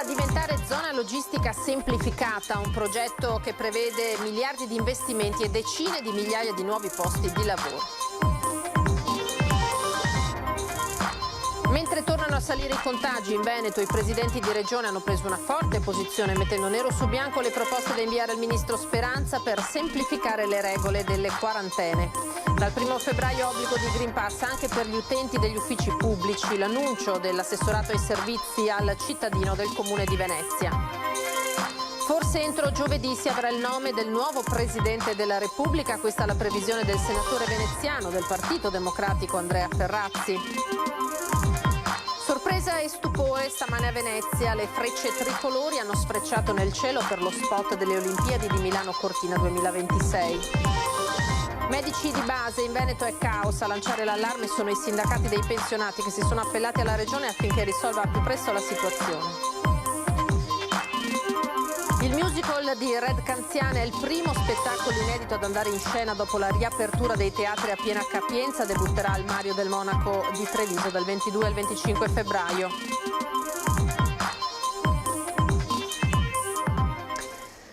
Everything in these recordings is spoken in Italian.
Presta a diventare zona logistica semplificata, un progetto che prevede miliardi di investimenti e decine di migliaia di nuovi posti di lavoro. Mentre tornano a salire i contagi in Veneto, i presidenti di regione hanno preso una forte posizione mettendo nero su bianco le proposte da inviare al ministro Speranza per semplificare le regole delle quarantene. Dal 1 febbraio obbligo di Green Pass anche per gli utenti degli uffici pubblici, l'annuncio dell'assessorato ai servizi al cittadino del Comune di Venezia. Forse entro giovedì si avrà il nome del nuovo Presidente della Repubblica, questa è la previsione del senatore veneziano del Partito Democratico Andrea Ferrazzi. Sorpresa e stupore stamane a Venezia, le frecce tricolori hanno sfrecciato nel cielo per lo spot delle Olimpiadi di Milano Cortina 2026. Medici di base, in Veneto è caos, a lanciare l'allarme sono i sindacati dei pensionati che si sono appellati alla Regione affinché risolva al più presto la situazione. Il musical di Red Canziana è il primo spettacolo inedito ad andare in scena dopo la riapertura dei teatri a piena capienza, debutterà al Mario del Monaco di Treviso dal 22 al 25 febbraio.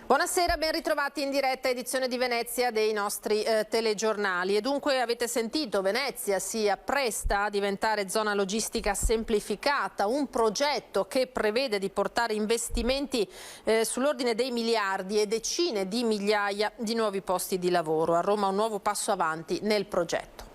Buonasera, ben ritrovati in diretta edizione di Venezia dei nostri telegiornali. E dunque avete sentito, Venezia si appresta a diventare zona logistica semplificata, un progetto che prevede di portare investimenti sull'ordine dei miliardi e decine di migliaia di nuovi posti di lavoro. A Roma un nuovo passo avanti nel progetto.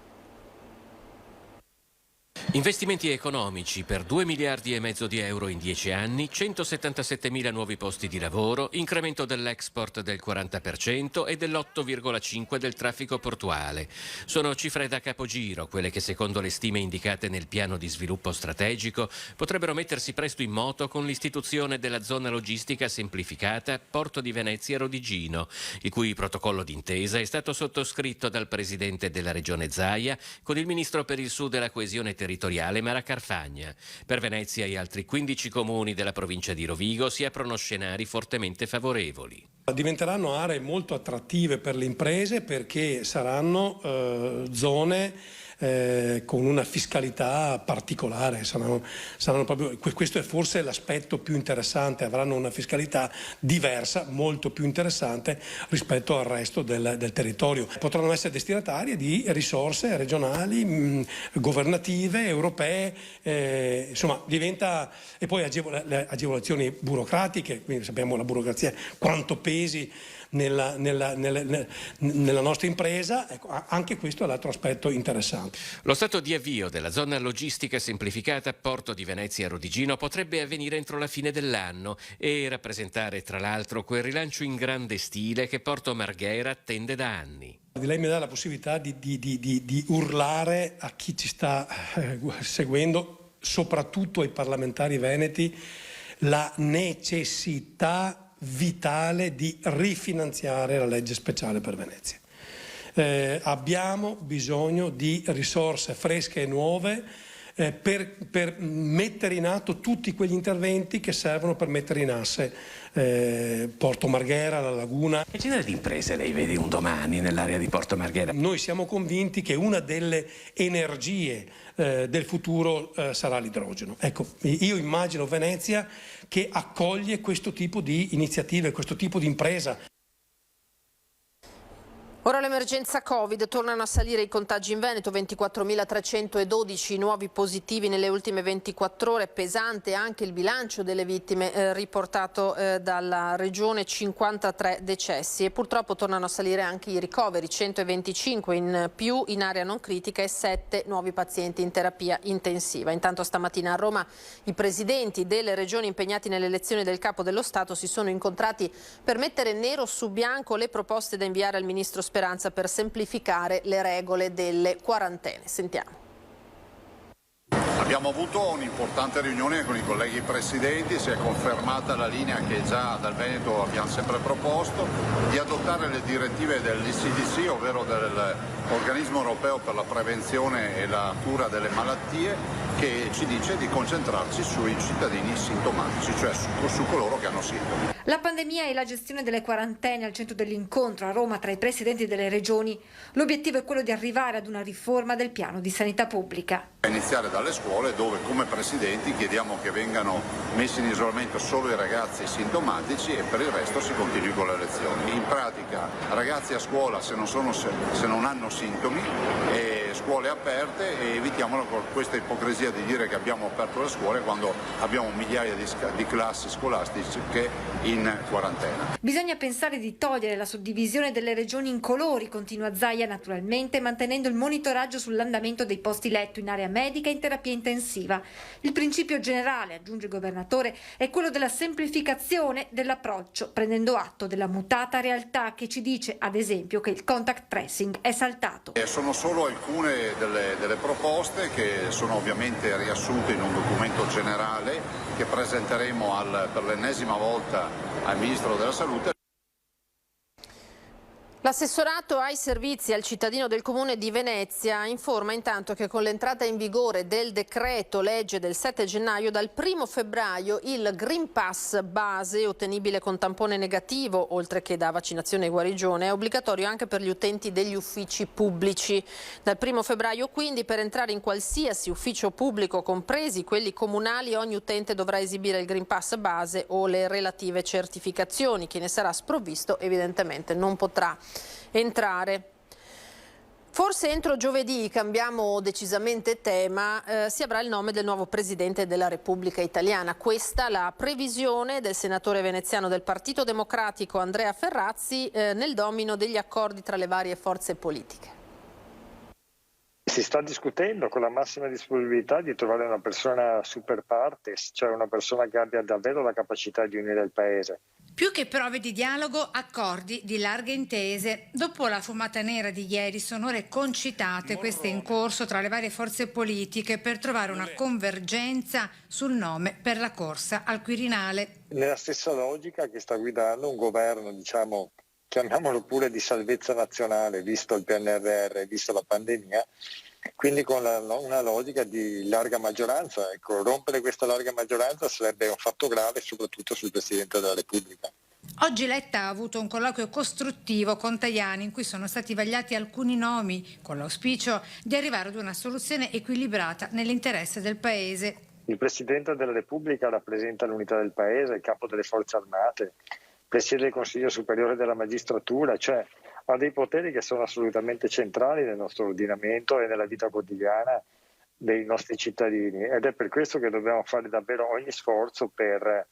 Investimenti economici per 2 miliardi e mezzo di euro in 10 anni, 177.000 nuovi posti di lavoro, incremento dell'export del 40% e dell'8,5% del traffico portuale. Sono cifre da capogiro, quelle che secondo le stime indicate nel piano di sviluppo strategico potrebbero mettersi presto in moto con l'istituzione della zona logistica semplificata Porto di Venezia Rodigino, il cui protocollo d'intesa è stato sottoscritto dal presidente della regione Zaia con il ministro per il Sud e la coesione territoriale Mara Carfagna. Per Venezia e altri 15 comuni della provincia di Rovigo si aprono scenari fortemente favorevoli. Diventeranno aree molto attrattive per le imprese perché saranno zone con una fiscalità particolare, saranno proprio, questo è forse l'aspetto più interessante, avranno una fiscalità diversa, molto più interessante rispetto al resto del territorio. Potranno essere destinatarie di risorse regionali, governative, europee, insomma diventa, e poi le agevolazioni burocratiche, quindi sappiamo la burocrazia quanto pesi nella nostra impresa, ecco, anche questo è l'altro aspetto interessante. Lo stato di avvio della zona logistica semplificata Porto di Venezia Rodigino potrebbe avvenire entro la fine dell'anno e rappresentare tra l'altro quel rilancio in grande stile che Porto Marghera attende da anni. Lei mi dà la possibilità di urlare a chi ci sta seguendo, soprattutto ai parlamentari veneti, la necessità vitale di rifinanziare la legge speciale per Venezia. Abbiamo bisogno di risorse fresche e nuove per mettere in atto tutti quegli interventi che servono per mettere in asse Porto Marghera, la laguna. Che genere di imprese lei vede un domani nell'area di Porto Marghera? Noi siamo convinti che una delle energie del futuro sarà l'idrogeno. Ecco, io immagino Venezia che accoglie questo tipo di iniziative, questo tipo di impresa. Ora l'emergenza Covid, tornano a salire i contagi in Veneto, 24.312 nuovi positivi nelle ultime 24 ore, pesante anche il bilancio delle vittime riportato dalla regione, 53 decessi e purtroppo tornano a salire anche i ricoveri, 125 in più in area non critica e 7 nuovi pazienti in terapia intensiva. Intanto stamattina a Roma i presidenti delle regioni impegnati nelle elezioni del Capo dello Stato si sono incontrati per mettere nero su bianco le proposte da inviare al ministro Speranza per semplificare le regole delle quarantene. Sentiamo. Abbiamo avuto un'importante riunione con i colleghi presidenti, si è confermata la linea che già dal Veneto abbiamo sempre proposto di adottare le direttive dell'ECDC, ovvero del organismo europeo per la prevenzione e la cura delle malattie, che ci dice di concentrarci sui cittadini sintomatici, cioè su coloro che hanno sintomi. La pandemia e la gestione delle quarantene al centro dell'incontro a Roma tra i presidenti delle regioni. L'obiettivo è quello di arrivare ad una riforma del piano di sanità pubblica. A iniziare dalle scuole, dove come presidenti chiediamo che vengano messi in isolamento solo i ragazzi sintomatici e per il resto si continui con le lezioni. In pratica ragazzi a scuola se non hanno sintomi, e scuole aperte, e evitiamo questa ipocrisia di dire che abbiamo aperto le scuole quando abbiamo migliaia di classi scolastiche in quarantena. Bisogna pensare di togliere la suddivisione delle regioni in colori, continua Zaia, naturalmente mantenendo il monitoraggio sull'andamento dei posti letto in area medica e in terapia intensiva. Il principio generale, aggiunge il governatore, è quello della semplificazione dell'approccio, prendendo atto della mutata realtà che ci dice, ad esempio, che il contact tracing è saltato. Sono solo alcune delle proposte che sono ovviamente riassunte in un documento generale che presenteremo per l'ennesima volta al Ministro della Salute. L'assessorato ai servizi al cittadino del Comune di Venezia informa intanto che con l'entrata in vigore del decreto legge del 7 gennaio, dal 1 febbraio il Green Pass base, ottenibile con tampone negativo, oltre che da vaccinazione e guarigione, è obbligatorio anche per gli utenti degli uffici pubblici. Dal 1 febbraio quindi per entrare in qualsiasi ufficio pubblico, compresi quelli comunali, ogni utente dovrà esibire il Green Pass base o le relative certificazioni. Chi ne sarà sprovvisto evidentemente non potrà entrare. Forse entro giovedì, cambiamo decisamente tema, si avrà il nome del nuovo Presidente della Repubblica Italiana. Questa la previsione del senatore veneziano del Partito Democratico Andrea Ferrazzi nel domino degli accordi tra le varie forze politiche. Si sta discutendo con la massima disponibilità di trovare una persona super partes, cioè una persona che abbia davvero la capacità di unire il Paese. Più che prove di dialogo, accordi di larghe intese. Dopo la fumata nera di ieri sono ore concitate queste in corso tra le varie forze politiche per trovare una convergenza sul nome per la corsa al Quirinale. Nella stessa logica che sta guidando un governo, chiamiamolo pure di salvezza nazionale, visto il PNRR, visto la pandemia, quindi con una logica di larga maggioranza. Ecco, rompere questa larga maggioranza sarebbe un fatto grave, soprattutto sul Presidente della Repubblica. Oggi Letta ha avuto un colloquio costruttivo con Tajani in cui sono stati vagliati alcuni nomi, con l'auspicio di arrivare ad una soluzione equilibrata nell'interesse del Paese. Il Presidente della Repubblica rappresenta l'unità del Paese, il capo delle forze armate, presiede il Consiglio Superiore della Magistratura, cioè ha dei poteri che sono assolutamente centrali nel nostro ordinamento e nella vita quotidiana dei nostri cittadini, ed è per questo che dobbiamo fare davvero ogni sforzo per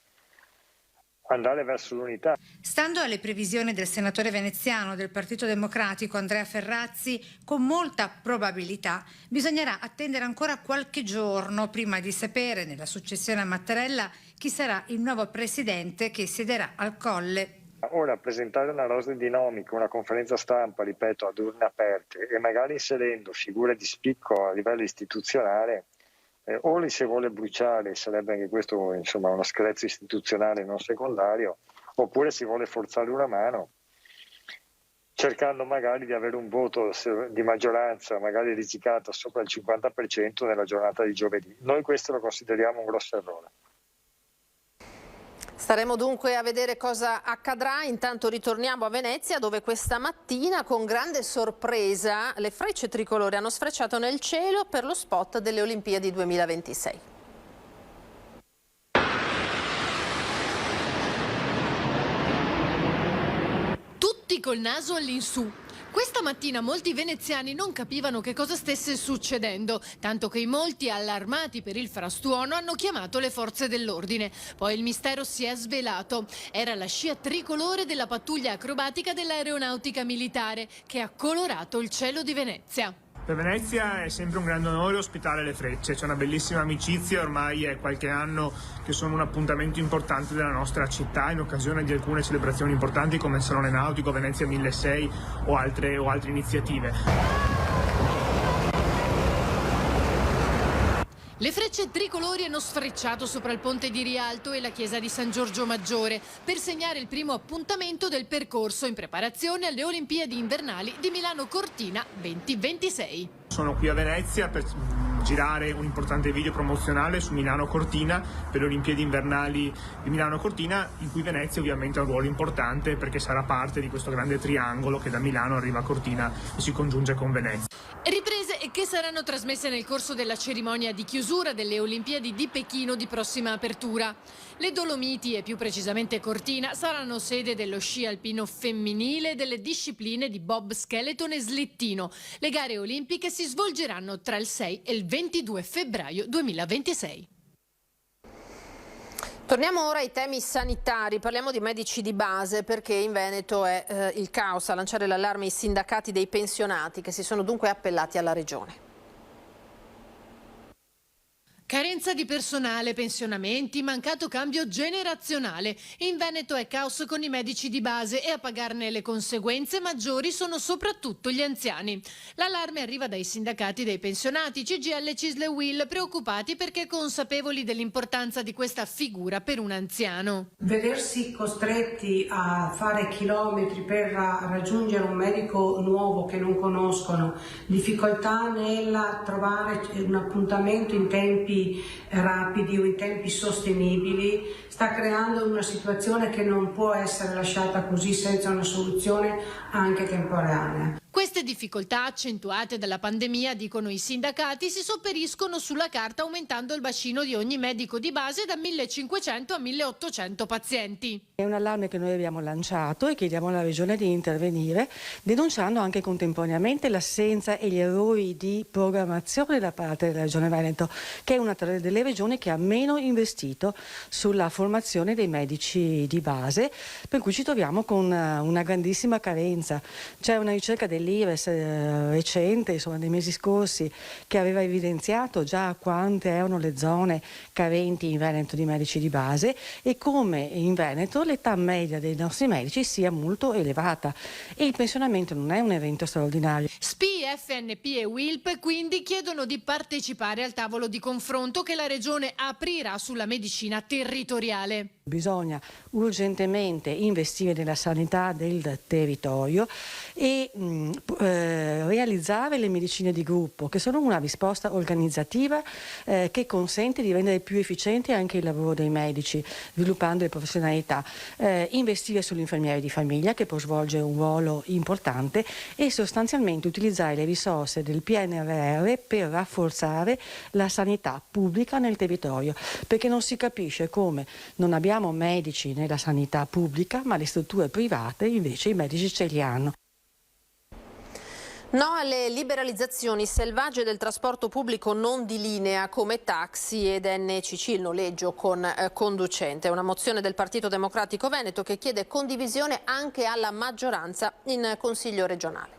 andare verso l'unità. Stando alle previsioni del senatore veneziano del Partito Democratico Andrea Ferrazzi, con molta probabilità bisognerà attendere ancora qualche giorno prima di sapere, nella successione a Mattarella, chi sarà il nuovo presidente che siederà al Colle. Ora presentare una rosa di nomi con una conferenza stampa, ripeto, ad urne aperte e magari inserendo figure di spicco a livello istituzionale, o li si vuole bruciare, sarebbe anche questo uno screzio istituzionale non secondario, oppure si vuole forzare una mano cercando magari di avere un voto di maggioranza magari risicato sopra il 50% nella giornata di giovedì. Noi questo lo consideriamo un grosso errore. Staremo dunque a vedere cosa accadrà. Intanto ritorniamo a Venezia, dove questa mattina con grande sorpresa le frecce tricolore hanno sfrecciato nel cielo per lo spot delle Olimpiadi 2026. Tutti col naso all'insù. Questa mattina molti veneziani non capivano che cosa stesse succedendo, tanto che molti, allarmati per il frastuono, hanno chiamato le forze dell'ordine. Poi il mistero si è svelato. Era la scia tricolore della pattuglia acrobatica dell'aeronautica militare che ha colorato il cielo di Venezia. Per Venezia è sempre un grande onore ospitare le frecce, c'è una bellissima amicizia, ormai è qualche anno che sono un appuntamento importante della nostra città in occasione di alcune celebrazioni importanti come il Salone Nautico, Venezia 1600 o altre iniziative. Le frecce tricolori hanno sfrecciato sopra il ponte di Rialto e la chiesa di San Giorgio Maggiore per segnare il primo appuntamento del percorso in preparazione alle Olimpiadi invernali di Milano Cortina 2026. Sono qui a Venezia per girare un importante video promozionale su Milano Cortina per le Olimpiadi invernali di Milano Cortina, in cui Venezia ovviamente ha un ruolo importante perché sarà parte di questo grande triangolo che da Milano arriva a Cortina e si congiunge con Venezia. Riprese che saranno trasmesse nel corso della cerimonia di chiusura delle Olimpiadi di Pechino di prossima apertura. Le Dolomiti e più precisamente Cortina saranno sede dello sci alpino femminile e delle discipline di bob skeleton e slittino. Le gare olimpiche si svolgeranno tra il 6 e il 22 febbraio 2026. Torniamo ora ai temi sanitari, parliamo di medici di base perché in Veneto è il caos a lanciare l'allarme i sindacati dei pensionati che si sono dunque appellati alla Regione. Carenza di personale, pensionamenti, mancato cambio generazionale. In Veneto è caos con i medici di base e a pagarne le conseguenze maggiori sono soprattutto gli anziani. L'allarme arriva dai sindacati dei pensionati, CGIL, CISL e UIL, preoccupati perché consapevoli dell'importanza di questa figura per un anziano. Vedersi costretti a fare chilometri per raggiungere un medico nuovo che non conoscono, difficoltà nel trovare un appuntamento in tempi rapidi o in tempi sostenibili, sta creando una situazione che non può essere lasciata così senza una soluzione anche temporanea. Queste difficoltà, accentuate dalla pandemia, dicono i sindacati, si sopperiscono sulla carta aumentando il bacino di ogni medico di base da 1.500 a 1.800 pazienti. È un allarme che noi abbiamo lanciato e chiediamo alla Regione di intervenire, denunciando anche contemporaneamente l'assenza e gli errori di programmazione da parte della Regione Veneto, che è una delle regioni che ha meno investito sulla formazione dei medici di base, per cui ci troviamo con una grandissima carenza. C'è una ricerca dell'IRES recente, insomma, dei mesi scorsi, che aveva evidenziato già quante erano le zone carenti in Veneto di medici di base e come in Veneto l'età media dei nostri medici sia molto elevata e il pensionamento non è un evento straordinario. SPI, FNP e WILP quindi chiedono di partecipare al tavolo di confronto che la Regione aprirà sulla medicina territoriale. Bisogna urgentemente investire nella sanità del territorio e realizzare le medicine di gruppo, che sono una risposta organizzativa che consente di rendere più efficiente anche il lavoro dei medici, sviluppando le professionalità, investire sull'infermiere di famiglia che può svolgere un ruolo importante e sostanzialmente utilizzare le risorse del PNRR per rafforzare la sanità pubblica nel territorio, perché non si capisce come non abbiamo medici nella sanità pubblica, ma le strutture private invece i medici ce li hanno. No alle liberalizzazioni selvagge del trasporto pubblico non di linea come taxi ed NCC, il noleggio con conducente. È una mozione del Partito Democratico Veneto che chiede condivisione anche alla maggioranza in Consiglio regionale.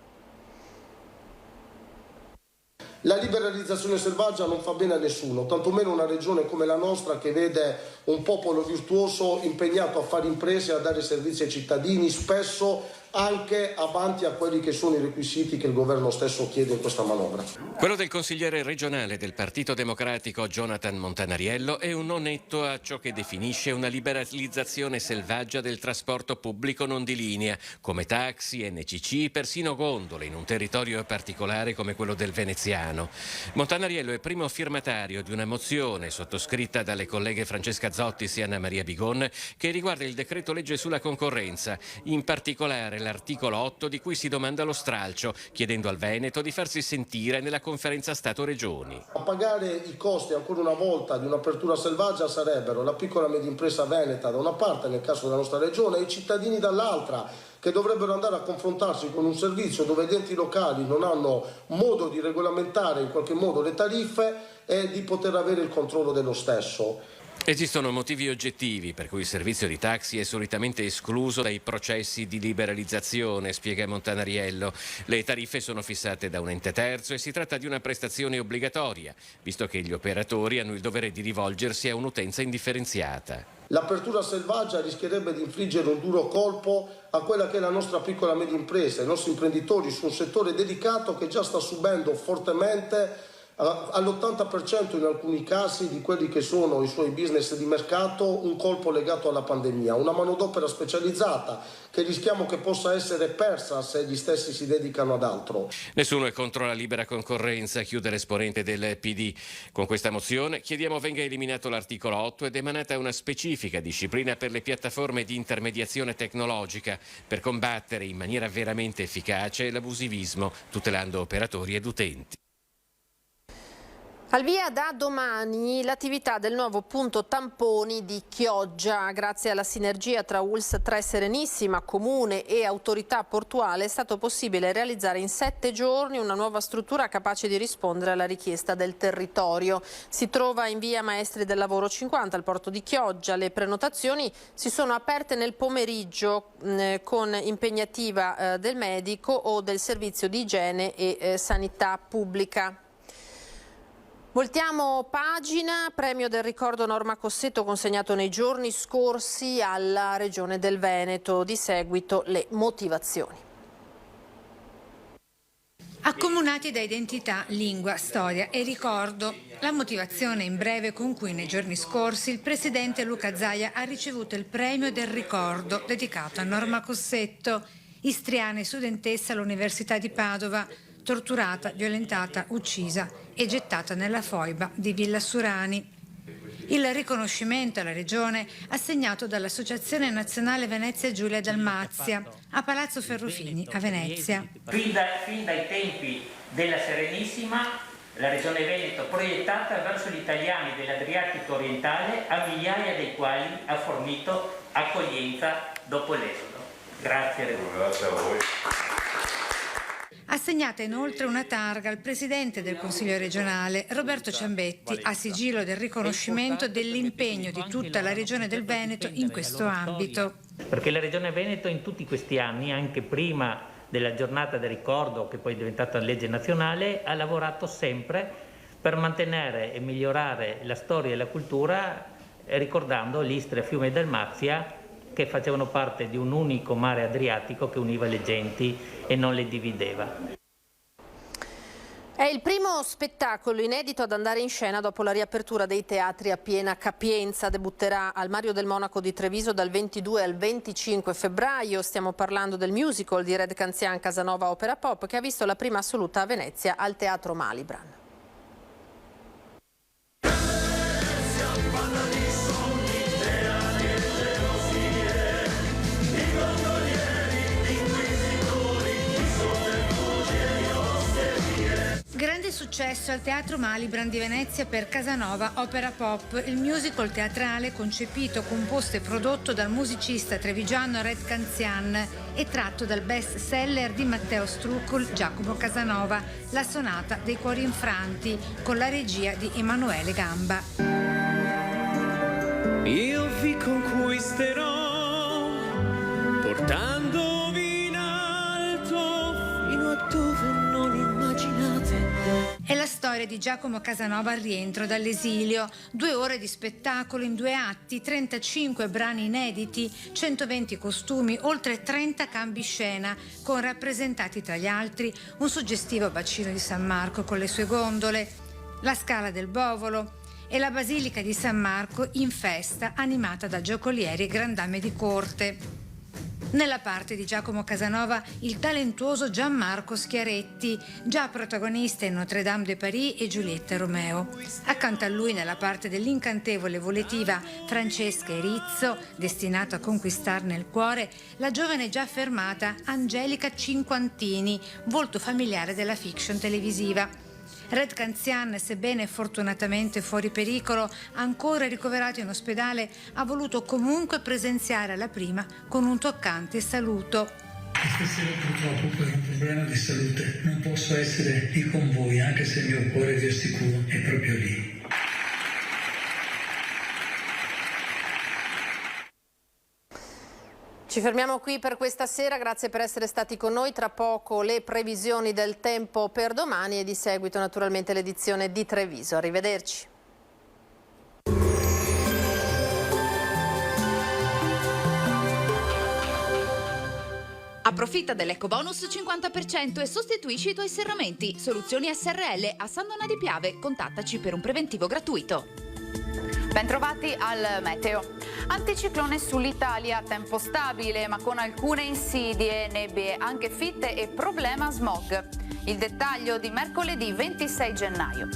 La liberalizzazione selvaggia non fa bene a nessuno, tantomeno una regione come la nostra che vede un popolo virtuoso impegnato a fare imprese e a dare servizi ai cittadini, spesso anche avanti a quelli che sono i requisiti che il governo stesso chiede in questa manovra. Quello del consigliere regionale del Partito Democratico Jonathan Montanariello è un no netto a ciò che definisce una liberalizzazione selvaggia del trasporto pubblico non di linea, come taxi, NCC, persino gondole in un territorio particolare come quello del veneziano. Montanariello è primo firmatario di una mozione sottoscritta dalle colleghe Francesca Zottis e Anna Maria Bigon che riguarda il decreto legge sulla concorrenza, in particolare l'articolo 8 di cui si domanda lo stralcio, chiedendo al Veneto di farsi sentire nella conferenza Stato-Regioni. A pagare i costi ancora una volta di un'apertura selvaggia sarebbero la piccola e media impresa veneta da una parte, nel caso della nostra regione, e i cittadini dall'altra, che dovrebbero andare a confrontarsi con un servizio dove gli enti locali non hanno modo di regolamentare in qualche modo le tariffe e di poter avere il controllo dello stesso. Esistono motivi oggettivi per cui il servizio di taxi è solitamente escluso dai processi di liberalizzazione, spiega Montanariello. Le tariffe sono fissate da un ente terzo e si tratta di una prestazione obbligatoria, visto che gli operatori hanno il dovere di rivolgersi a un'utenza indifferenziata. L'apertura selvaggia rischierebbe di infliggere un duro colpo a quella che è la nostra piccola e media impresa, i nostri imprenditori su un settore delicato che già sta subendo fortemente all'80% in alcuni casi di quelli che sono i suoi business di mercato un colpo legato alla pandemia, una manodopera specializzata che rischiamo che possa essere persa se gli stessi si dedicano ad altro. Nessuno è contro la libera concorrenza, chiude l'esponente del PD. Con questa mozione chiediamo venga eliminato l'articolo 8 ed emanata una specifica disciplina per le piattaforme di intermediazione tecnologica per combattere in maniera veramente efficace l'abusivismo, tutelando operatori ed utenti. Al via da domani l'attività del nuovo punto tamponi di Chioggia. Grazie alla sinergia tra ULSS 3 Serenissima, Comune e Autorità Portuale è stato possibile realizzare in 7 giorni una nuova struttura capace di rispondere alla richiesta del territorio. Si trova in via Maestri del Lavoro 50 al porto di Chioggia. Le prenotazioni si sono aperte nel pomeriggio con impegnativa del medico o del servizio di igiene e sanità pubblica. Voltiamo pagina, premio del ricordo Norma Cossetto consegnato nei giorni scorsi alla Regione del Veneto, di seguito le motivazioni. Accomunati da identità, lingua, storia e ricordo, la motivazione in breve con cui nei giorni scorsi il presidente Luca Zaia ha ricevuto il premio del ricordo dedicato a Norma Cossetto, istriana e studentessa all'Università di Padova, torturata, violentata, uccisa e gettata nella foiba di Villa Surani. Il riconoscimento alla Regione assegnato dall'Associazione Nazionale Venezia Giulia Dalmazia a Palazzo Ferrofini a Venezia. Fin dai tempi della Serenissima, la Regione Veneto proiettata verso gli italiani dell'Adriatico orientale, a migliaia dei quali ha fornito accoglienza dopo l'esodo. Grazie a voi. Assegnata inoltre una targa al Presidente del Consiglio regionale, Roberto Ciambetti, a sigillo del riconoscimento dell'impegno di tutta la Regione del Veneto in questo ambito. Perché la Regione Veneto in tutti questi anni, anche prima della giornata del ricordo, che poi è diventata legge nazionale, ha lavorato sempre per mantenere e migliorare la storia e la cultura, ricordando l'Istria, Fiume e Dalmazia, che facevano parte di un unico mare Adriatico che univa le genti e non le divideva. È il primo spettacolo inedito ad andare in scena dopo la riapertura dei teatri a piena capienza. Debutterà al Mario del Monaco di Treviso dal 22 al 25 febbraio. Stiamo parlando del musical di Red Canzian Casanova Opera Pop, che ha visto la prima assoluta a Venezia al Teatro Malibran. Grande successo al Teatro Malibran di Venezia per Casanova Opera Pop, il musical teatrale concepito, composto e prodotto dal musicista trevigiano Red Canzian e tratto dal best seller di Matteo Struccul, Giacomo Casanova, La sonata dei cuori infranti, con la regia di Emanuele Gamba. Io vi conquisterò portandovi in alto fino a dove non immaginate. È la storia di Giacomo Casanova al rientro dall'esilio. 2 ore di spettacolo in 2 atti, 35 brani inediti, 120 costumi, oltre 30 cambi scena, con rappresentati tra gli altri un suggestivo bacino di San Marco con le sue gondole, la Scala del Bovolo e la Basilica di San Marco in festa, animata da giocolieri e grandame di corte. Nella parte di Giacomo Casanova il talentuoso Gianmarco Schiaretti, già protagonista in Notre Dame de Paris e Giulietta Romeo. Accanto a lui nella parte dell'incantevole voletiva Francesca Erizzo, destinata a conquistarne il cuore, la giovane già affermata Angelica Cinquantini, volto familiare della fiction televisiva. Red Canzian, sebbene fortunatamente fuori pericolo, ancora ricoverato in ospedale, ha voluto comunque presenziare alla prima con un toccante saluto. Stasera purtroppo per un problema di salute non posso essere lì con voi, anche se il mio cuore, vi assicuro, è proprio lì. Ci fermiamo qui per questa sera, grazie per essere stati con noi. Tra poco le previsioni del tempo per domani e di seguito naturalmente l'edizione di Treviso. Arrivederci. Approfitta dell'ecobonus 50% e sostituisci i tuoi serramenti. Soluzioni SRL a San Donà di Piave. Contattaci per un preventivo gratuito. Bentrovati al meteo. Anticiclone sull'Italia, tempo stabile ma con alcune insidie, nebbie anche fitte e problema smog. Il dettaglio di mercoledì 26 gennaio.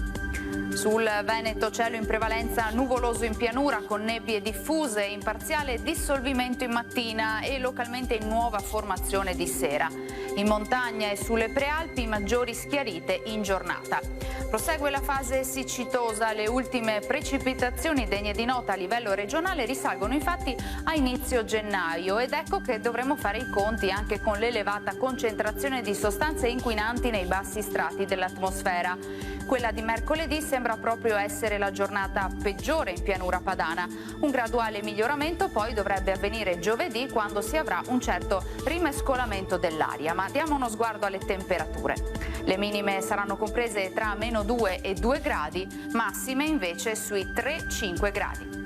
Sul Veneto cielo in prevalenza nuvoloso in pianura con nebbie diffuse, in parziale dissolvimento in mattina e localmente in nuova formazione di sera. In montagna e sulle prealpi maggiori schiarite in giornata. Prosegue la fase siccitosa, le ultime precipitazioni degne di nota a livello regionale risalgono infatti a inizio gennaio ed ecco che dovremo fare i conti anche con l'elevata concentrazione di sostanze inquinanti nei bassi strati dell'atmosfera. Quella di mercoledì sembra proprio essere la giornata peggiore in pianura padana. Un graduale miglioramento poi dovrebbe avvenire giovedì quando si avrà un certo rimescolamento dell'aria. Ma diamo uno sguardo alle temperature. Le minime saranno comprese tra -2 e 2 gradi, massime invece sui 3-5 gradi.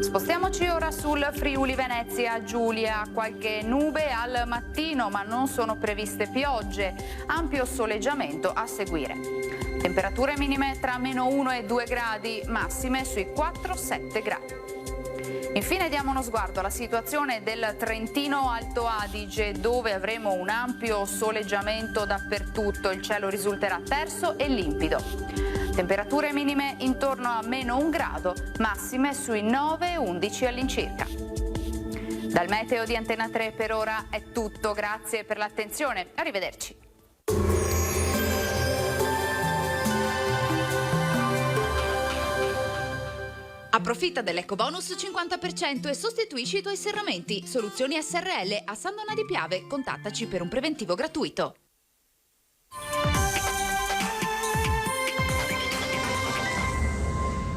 Spostiamoci ora sul Friuli Venezia Giulia, qualche nube al mattino ma non sono previste piogge, ampio soleggiamento a seguire. Temperature minime tra -1 e 2 gradi, massime sui 4-7 gradi. Infine diamo uno sguardo alla situazione del Trentino Alto Adige, dove avremo un ampio soleggiamento dappertutto, il cielo risulterà terso e limpido. Temperature minime intorno a -1 grado, massime sui 9-11 all'incirca. Dal meteo di Antena 3 per ora è tutto, grazie per l'attenzione, arrivederci. Approfitta dell'ecobonus 50% e sostituisci i tuoi serramenti. Soluzioni SRL a San Donà di Piave. Contattaci per un preventivo gratuito.